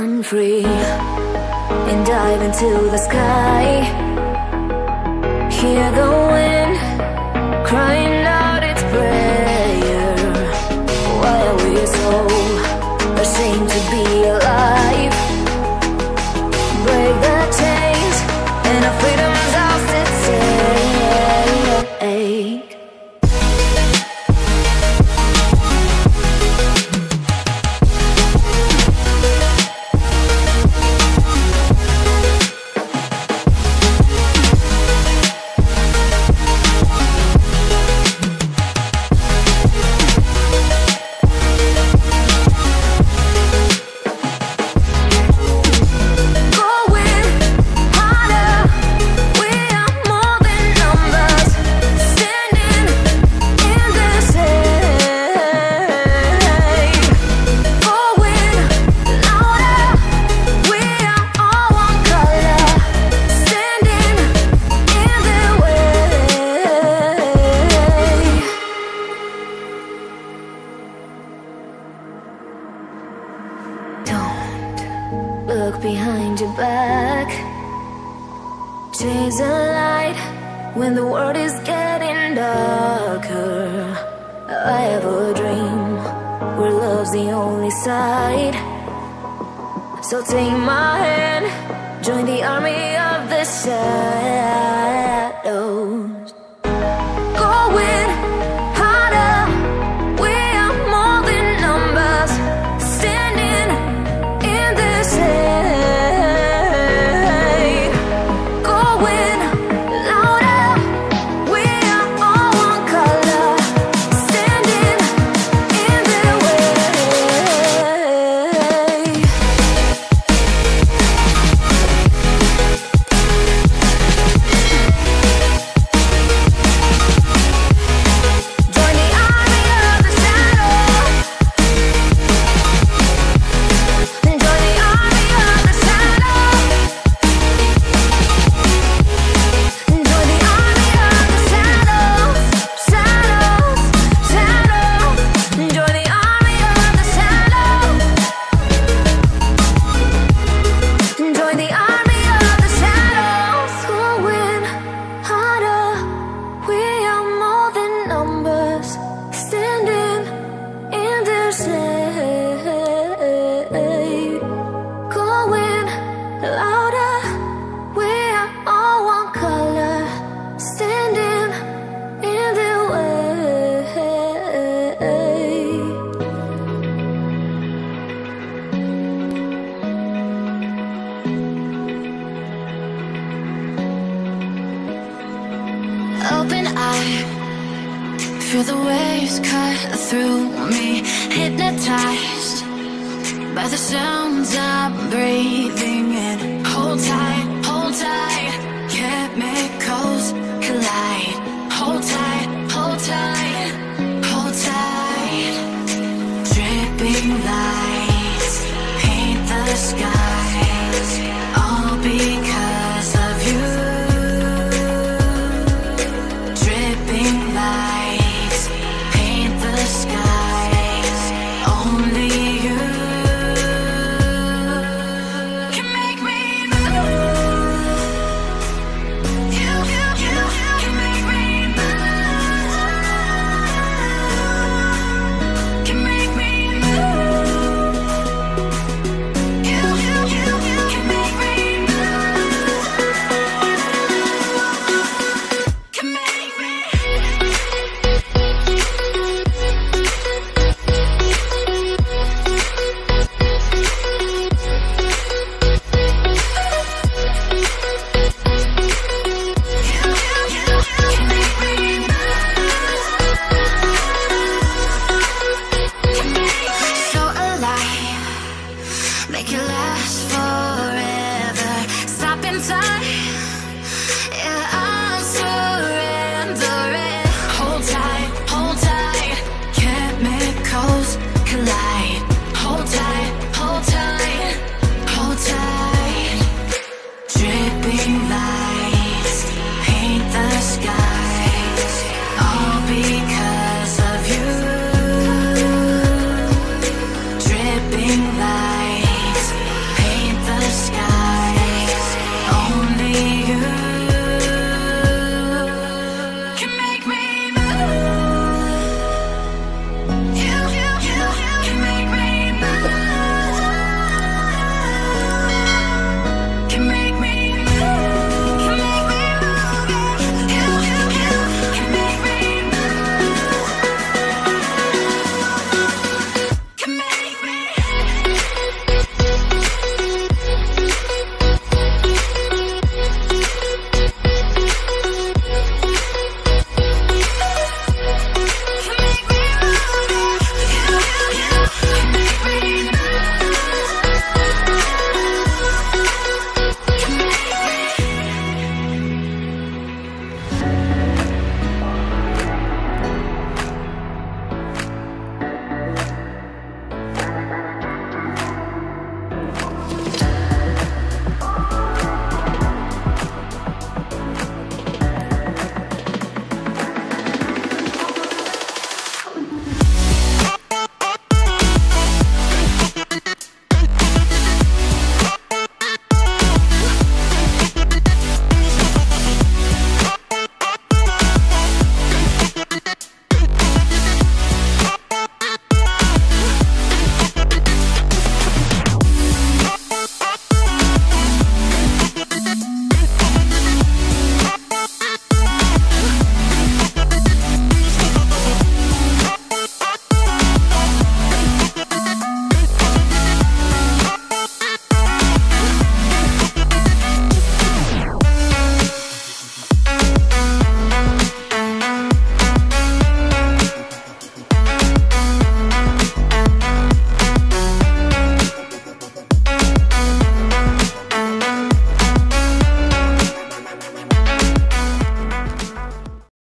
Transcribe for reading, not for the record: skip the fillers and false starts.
run free and dive into the sky. Hear the wind crying out its prayer. Why are we so ashamed to be alive? Break the chains and our freedom's ours to take. Look behind your back. Chase a light when the world is getting darker. I have a dream where love's the only side. So take my hand, join the army of the shadows. Going harder, we are more than numbers, standing in this shade. Going louder, we are all one color, standing in the way. Join the army of the shadow. Join the army of the shadow. Join the army of the shadows, shadows, shadows. Join the army of the shadows. Join the army of the shadows. Going harder, we are more than numbers, standing in their shade. Going louder, we are all one color, standing in their way. Open eye, feel the waves cut through me, hypnotized by the sounds I'm breathing in. Hold tight, chemicals collide. Hold tight, hold tight, hold tight. Dripping lights paint the skies, all because of you. Dripping lights paint the skies, only you can make me move. You can make me move. Can make me move. You can make me move. Can make me. So alive, make it last forever. Stop in time, yeah, I'm surrendering. Hold tight, chemicals collide. Hold tight, hold tight, hold tight. Dripping lights paint the sky.